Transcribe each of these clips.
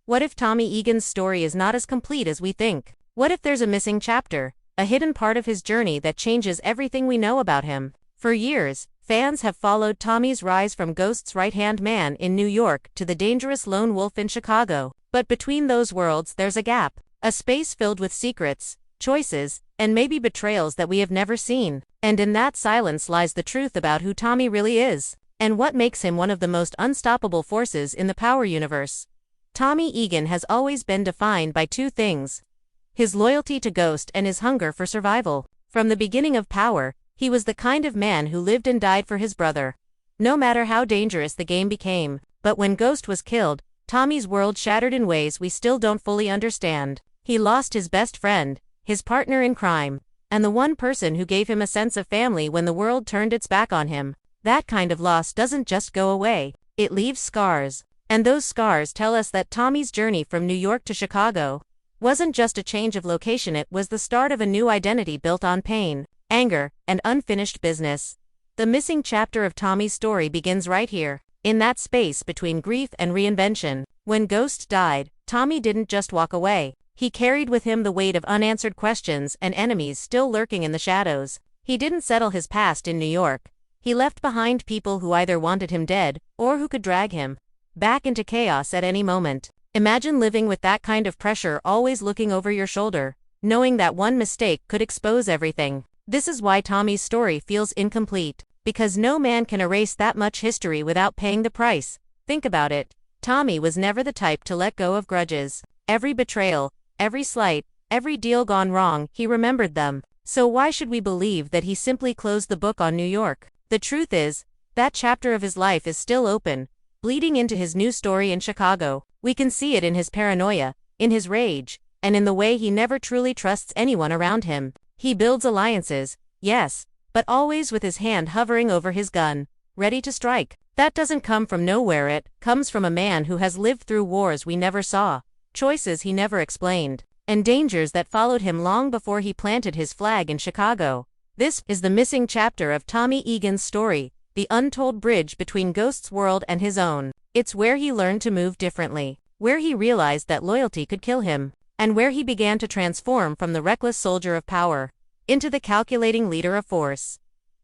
What if Tommy Egan's story is not as complete as we think? What if there's a missing chapter, a hidden part of his journey that changes everything we know about him? For years, fans have followed Tommy's rise from Ghost's right-hand man in New York to the dangerous lone wolf in Chicago. But between those worlds there's a gap, a space filled with secrets, choices, and maybe betrayals that we have never seen. And in that silence lies the truth about who Tommy really is, and what makes him one of the most unstoppable forces in the Power universe. Tommy Egan has always been defined by two things: his loyalty to Ghost and his hunger for survival. From the beginning of Power, he was the kind of man who lived and died for his brother, no matter how dangerous the game became. But when Ghost was killed, Tommy's world shattered in ways we still don't fully understand. He lost his best friend, his partner in crime, and the one person who gave him a sense of family when the world turned its back on him. That kind of loss doesn't just go away, it leaves scars. And those scars tell us that Tommy's journey from New York to Chicago wasn't just a change of location, it was the start of a new identity built on pain, anger, and unfinished business. The missing chapter of Tommy's story begins right here, in that space between grief and reinvention. When Ghost died, Tommy didn't just walk away. He carried with him the weight of unanswered questions and enemies still lurking in the shadows. He didn't settle his past in New York. He left behind people who either wanted him dead, or who could drag him back into chaos at any moment. Imagine living with that kind of pressure always looking over your shoulder, knowing that one mistake could expose everything. This is why Tommy's story feels incomplete, because no man can erase that much history without paying the price. Think about it. Tommy was never the type to let go of grudges. Every betrayal, every slight, every deal gone wrong, he remembered them. So why should we believe that he simply closed the book on New York? The truth is, that chapter of his life is still open, bleeding into his new story in Chicago. We can see it in his paranoia, in his rage, and in the way he never truly trusts anyone around him. He builds alliances, yes, but always with his hand hovering over his gun, ready to strike. That doesn't come from nowhere, it comes from a man who has lived through wars we never saw, choices he never explained, and dangers that followed him long before he planted his flag in Chicago. This is the missing chapter of Tommy Egan's story, the untold bridge between Ghost's world and his own. It's where he learned to move differently, where he realized that loyalty could kill him, and where he began to transform from the reckless soldier of power into the calculating leader of force.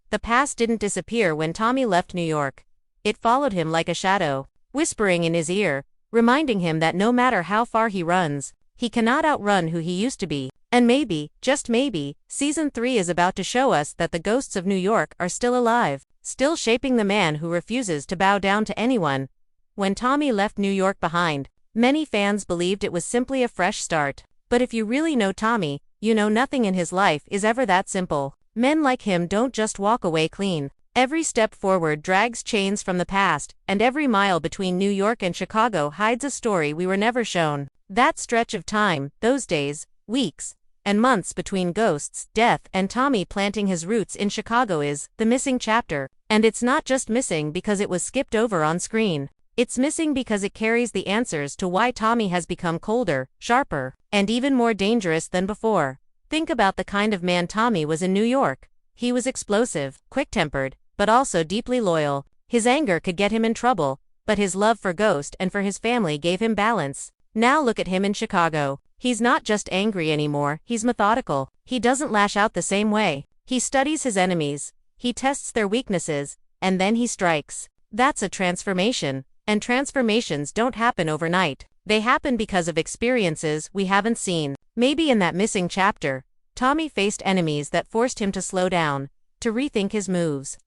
The past didn't disappear when Tommy left New York. It followed him like a shadow, whispering in his ear, reminding him that no matter how far he runs, he cannot outrun who he used to be. And maybe, just maybe, Season 3 is about to show us that the ghosts of New York are still alive, still shaping the man who refuses to bow down to anyone. When Tommy left New York behind, many fans believed it was simply a fresh start. But if you really know Tommy, you know nothing in his life is ever that simple. Men like him don't just walk away clean. Every step forward drags chains from the past, and every mile between New York and Chicago hides a story we were never shown. That stretch of time, those days, weeks, and months between Ghost's death and Tommy planting his roots in Chicago is the missing chapter. And it's not just missing because it was skipped over on screen. It's missing because it carries the answers to why Tommy has become colder, sharper, and even more dangerous than before. Think about the kind of man Tommy was in New York. He was explosive, quick-tempered, but also deeply loyal. His anger could get him in trouble, but his love for Ghost and for his family gave him balance. Now look at him in Chicago. He's not just angry anymore, he's methodical. He doesn't lash out the same way. He studies his enemies, he tests their weaknesses, and then he strikes. That's a transformation. And transformations don't happen overnight. They happen because of experiences we haven't seen. Maybe in that missing chapter, Tommy faced enemies that forced him to slow down, to rethink his moves,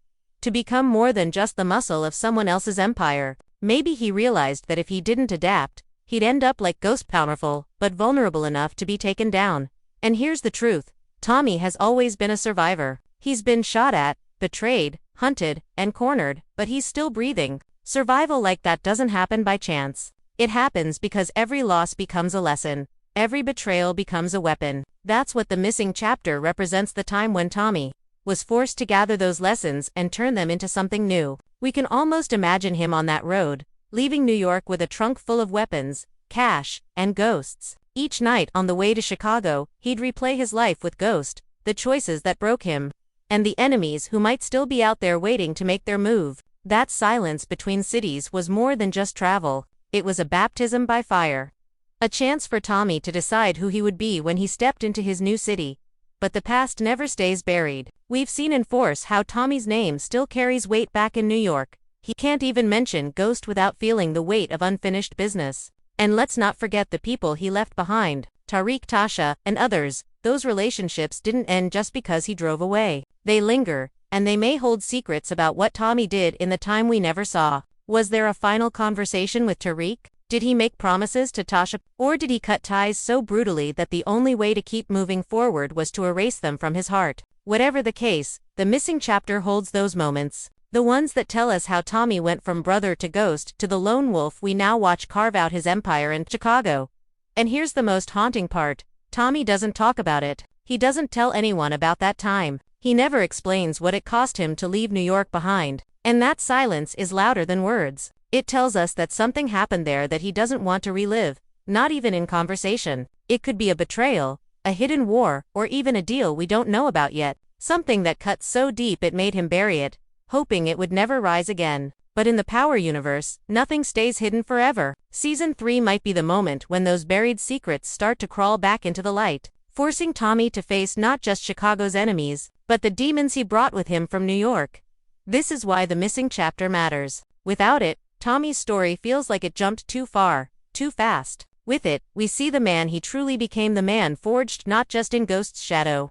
to become more than just the muscle of someone else's empire. Maybe he realized that if he didn't adapt, he'd end up like Ghost, powerful, but vulnerable enough to be taken down. And here's the truth. Tommy has always been a survivor. He's been shot at, betrayed, hunted, and cornered, but he's still breathing. Survival like that doesn't happen by chance. It happens because every loss becomes a lesson. Every betrayal becomes a weapon. That's what the missing chapter represents, the time when Tommy was forced to gather those lessons and turn them into something new. We can almost imagine him on that road, leaving New York with a trunk full of weapons, cash, and ghosts. Each night on the way to Chicago, he'd replay his life with Ghost, the choices that broke him, and the enemies who might still be out there waiting to make their move. That silence between cities was more than just travel. It was a baptism by fire. A chance for Tommy to decide who he would be when he stepped into his new city. But the past never stays buried. We've seen in Force how Tommy's name still carries weight back in New York. He can't even mention Ghost without feeling the weight of unfinished business. And let's not forget the people he left behind. Tariq, Tasha, and others. Those relationships didn't end just because he drove away. They linger, and they may hold secrets about what Tommy did in the time we never saw. Was there a final conversation with Tariq? Did he make promises to Tasha? Or did he cut ties so brutally that the only way to keep moving forward was to erase them from his heart? Whatever the case, the missing chapter holds those moments. The ones that tell us how Tommy went from brother to ghost to the lone wolf we now watch carve out his empire in Chicago. And here's the most haunting part. Tommy doesn't talk about it. He doesn't tell anyone about that time. He never explains what it cost him to leave New York behind. And that silence is louder than words. It tells us that something happened there that he doesn't want to relive, not even in conversation. It could be a betrayal, a hidden war, or even a deal we don't know about yet. Something that cut so deep it made him bury it, hoping it would never rise again. But in the Power universe, nothing stays hidden forever. Season 3 might be the moment when those buried secrets start to crawl back into the light, forcing Tommy to face not just Chicago's enemies, but the demons he brought with him from New York. This is why the missing chapter matters. Without it, Tommy's story feels like it jumped too far, too fast. With it, we see the man he truly became, the man forged not just in Ghost's shadow,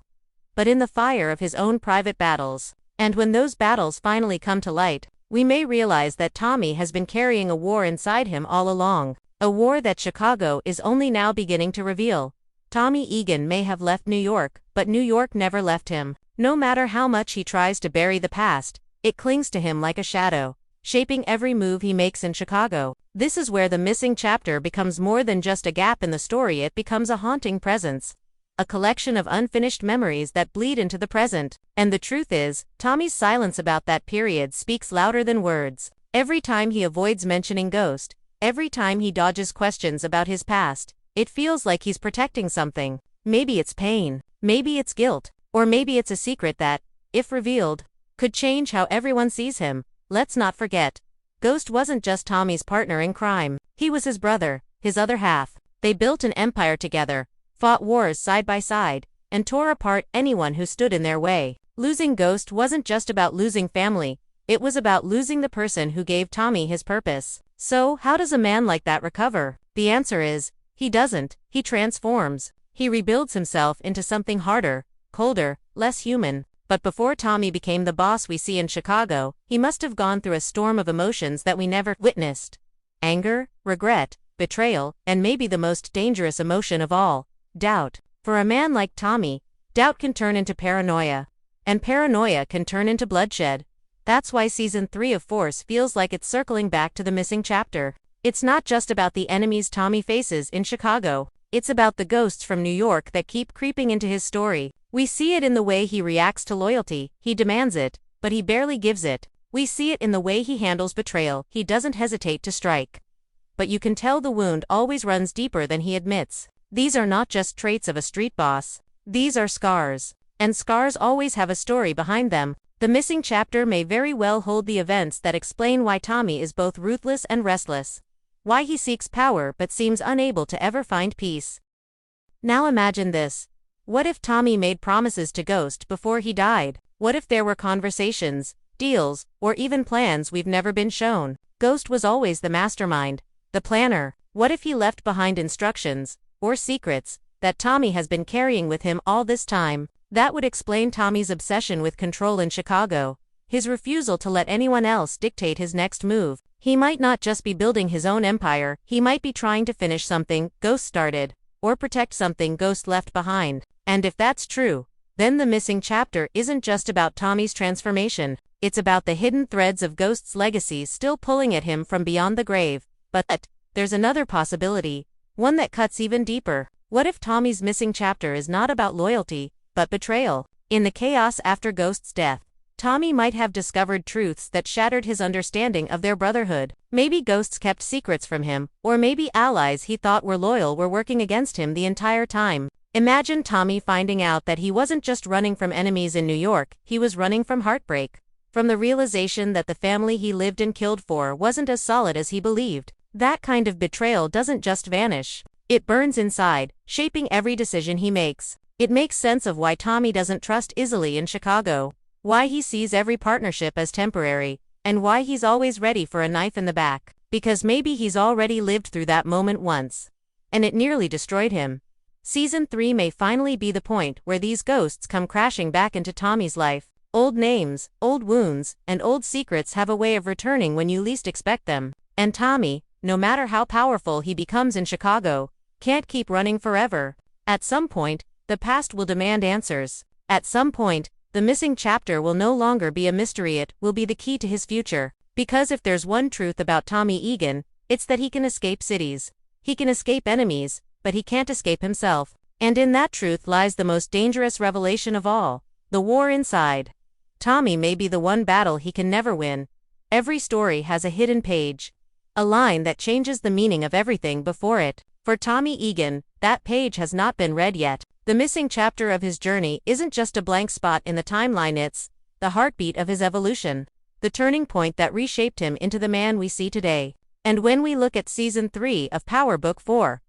but in the fire of his own private battles. And when those battles finally come to light, we may realize that Tommy has been carrying a war inside him all along. A war that Chicago is only now beginning to reveal. Tommy Egan may have left New York, but New York never left him. No matter how much he tries to bury the past, it clings to him like a shadow, shaping every move he makes in Chicago. This is where the missing chapter becomes more than just a gap in the story. It becomes a haunting presence. A collection of unfinished memories that bleed into the present. And the truth is, Tommy's silence about that period speaks louder than words. Every time he avoids mentioning Ghost, every time he dodges questions about his past, it feels like he's protecting something. Maybe it's pain, maybe it's guilt, or maybe it's a secret that, if revealed, could change how everyone sees him. Let's not forget, Ghost wasn't just Tommy's partner in crime. He was his brother, his other half. They built an empire together, fought wars side by side, and tore apart anyone who stood in their way. Losing Ghost wasn't just about losing family, it was about losing the person who gave Tommy his purpose. So, how does a man like that recover? The answer is, he doesn't. He transforms. He rebuilds himself into something harder, colder, less human. But before Tommy became the boss we see in Chicago, he must have gone through a storm of emotions that we never witnessed. Anger, regret, betrayal, and maybe the most dangerous emotion of all, doubt. For a man like Tommy, doubt can turn into paranoia. And paranoia can turn into bloodshed. That's why Season 3 of Force feels like it's circling back to the missing chapter. It's not just about the enemies Tommy faces in Chicago. It's about the ghosts from New York that keep creeping into his story. We see it in the way he reacts to loyalty. He demands it, but he barely gives it. We see it in the way he handles betrayal. He doesn't hesitate to strike. But you can tell the wound always runs deeper than he admits. These are not just traits of a street boss. These are scars. And scars always have a story behind them. The missing chapter may very well hold the events that explain why Tommy is both ruthless and restless. Why he seeks power but seems unable to ever find peace. Now imagine this. What if Tommy made promises to Ghost before he died? What if there were conversations, deals, or even plans we've never been shown? Ghost was always the mastermind, the planner. What if he left behind instructions, or secrets, that Tommy has been carrying with him all this time? That would explain Tommy's obsession with control in Chicago, his refusal to let anyone else dictate his next move. He might not just be building his own empire, he might be trying to finish something Ghost started, or protect something Ghost left behind. And if that's true, then the missing chapter isn't just about Tommy's transformation, it's about the hidden threads of Ghost's legacy still pulling at him from beyond the grave. But there's another possibility, one that cuts even deeper. What if Tommy's missing chapter is not about loyalty, but betrayal? In the chaos after Ghost's death, Tommy might have discovered truths that shattered his understanding of their brotherhood. Maybe Ghosts kept secrets from him, or maybe allies he thought were loyal were working against him the entire time. Imagine Tommy finding out that he wasn't just running from enemies in New York, he was running from heartbreak. From the realization that the family he lived and killed for wasn't as solid as he believed. That kind of betrayal doesn't just vanish. It burns inside, shaping every decision he makes. It makes sense of why Tommy doesn't trust easily in Chicago, why he sees every partnership as temporary, and why he's always ready for a knife in the back. Because maybe he's already lived through that moment once. And it nearly destroyed him. Season 3 may finally be the point where these ghosts come crashing back into Tommy's life. Old names, old wounds, and old secrets have a way of returning when you least expect them. And Tommy, no matter how powerful he becomes in Chicago, can't keep running forever. At some point, the past will demand answers. At some point, the missing chapter will no longer be a mystery, it will be the key to his future. Because if there's one truth about Tommy Egan, it's that he can escape cities. He can escape enemies, but he can't escape himself. And in that truth lies the most dangerous revelation of all, the war inside. Tommy may be the one battle he can never win. Every story has a hidden page. A line that changes the meaning of everything before it. For Tommy Egan, that page has not been read yet. The missing chapter of his journey isn't just a blank spot in the timeline, it's the heartbeat of his evolution. The turning point that reshaped him into the man we see today. And when we look at Season 3 of Power Book 4,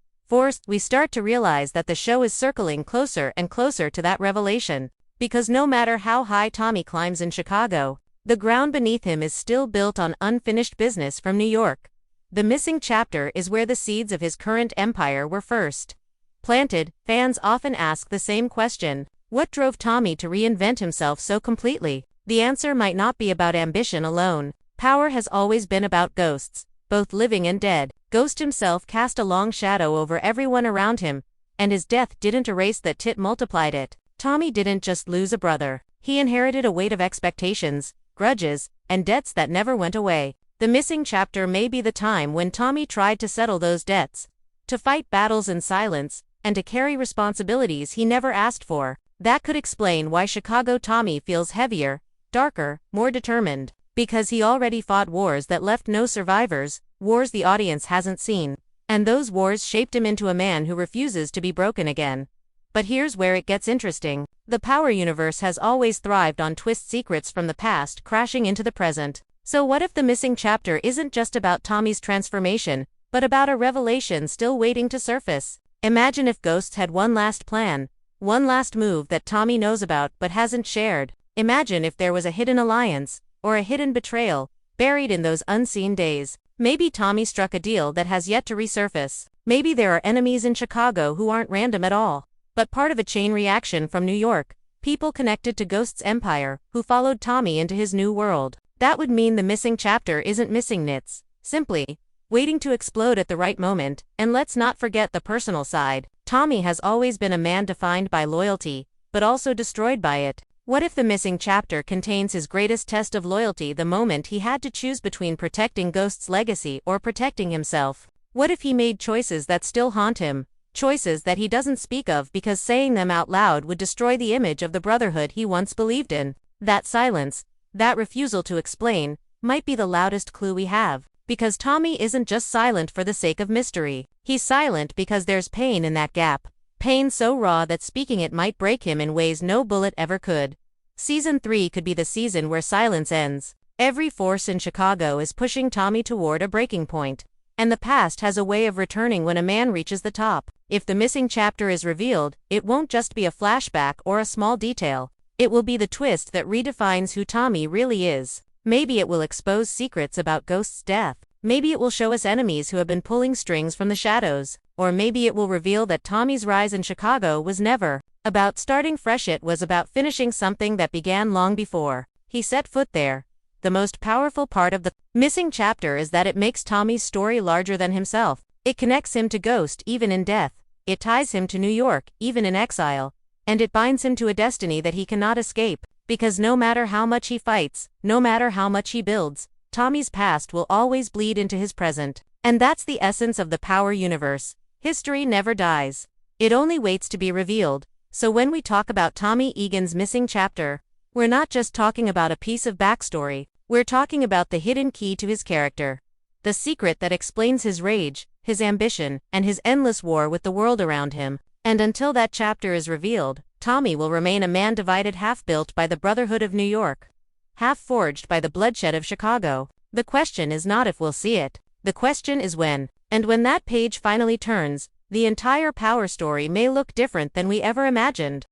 we start to realize that the show is circling closer and closer to that revelation. Because no matter how high Tommy climbs in Chicago, the ground beneath him is still built on unfinished business from New York. The missing chapter is where the seeds of his current empire were first planted. Fans often ask the same question: what drove Tommy to reinvent himself so completely? The answer might not be about ambition alone. Power has always been about ghosts, both living and dead. Ghost himself cast a long shadow over everyone around him, and his death didn't erase that, it multiplied it. Tommy didn't just lose a brother. He inherited a weight of expectations, grudges, and debts that never went away. The missing chapter may be the time when Tommy tried to settle those debts, to fight battles in silence, and to carry responsibilities he never asked for. That could explain why Chicago Tommy feels heavier, darker, more determined. Because he already fought wars that left no survivors, wars the audience hasn't seen. And those wars shaped him into a man who refuses to be broken again. But here's where it gets interesting. The Power universe has always thrived on twist secrets from the past crashing into the present. So what if the missing chapter isn't just about Tommy's transformation, but about a revelation still waiting to surface? Imagine if ghosts had one last plan, one last move that Tommy knows about but hasn't shared. Imagine if there was a hidden alliance, or a hidden betrayal, buried in those unseen days. Maybe Tommy struck a deal that has yet to resurface. Maybe there are enemies in Chicago who aren't random at all, but part of a chain reaction from New York, people connected to Ghost's empire, who followed Tommy into his new world. That would mean the missing chapter isn't missing, it's simply waiting to explode at the right moment. And let's not forget the personal side. Tommy has always been a man defined by loyalty, but also destroyed by it. What if the missing chapter contains his greatest test of loyalty, the moment he had to choose between protecting Ghost's legacy or protecting himself? What if he made choices that still haunt him, choices that he doesn't speak of because saying them out loud would destroy the image of the brotherhood he once believed in? That silence, that refusal to explain, might be the loudest clue we have. Because Tommy isn't just silent for the sake of mystery. He's silent because there's pain in that gap. Pain so raw that speaking it might break him in ways no bullet ever could. Season 3 could be the season where silence ends. Every force in Chicago is pushing Tommy toward a breaking point. And the past has a way of returning when a man reaches the top. If the missing chapter is revealed, it won't just be a flashback or a small detail. It will be the twist that redefines who Tommy really is. Maybe it will expose secrets about Ghost's death. Maybe it will show us enemies who have been pulling strings from the shadows. Or maybe it will reveal that Tommy's rise in Chicago was never about starting fresh, it was about finishing something that began long before he set foot there. The most powerful part of the missing chapter is that it makes Tommy's story larger than himself. It connects him to Ghost even in death. It ties him to New York even in exile. And it binds him to a destiny that he cannot escape. Because no matter how much he fights, no matter how much he builds, Tommy's past will always bleed into his present. And that's the essence of the Power universe. History never dies. It only waits to be revealed. So when we talk about Tommy Egan's missing chapter, we're not just talking about a piece of backstory. We're talking about the hidden key to his character. The secret that explains his rage, his ambition, and his endless war with the world around him. And until that chapter is revealed, Tommy will remain a man divided, half built by the Brotherhood of New York, half forged by the bloodshed of Chicago. The question is not if we'll see it. The question is when. And when that page finally turns, the entire power story may look different than we ever imagined.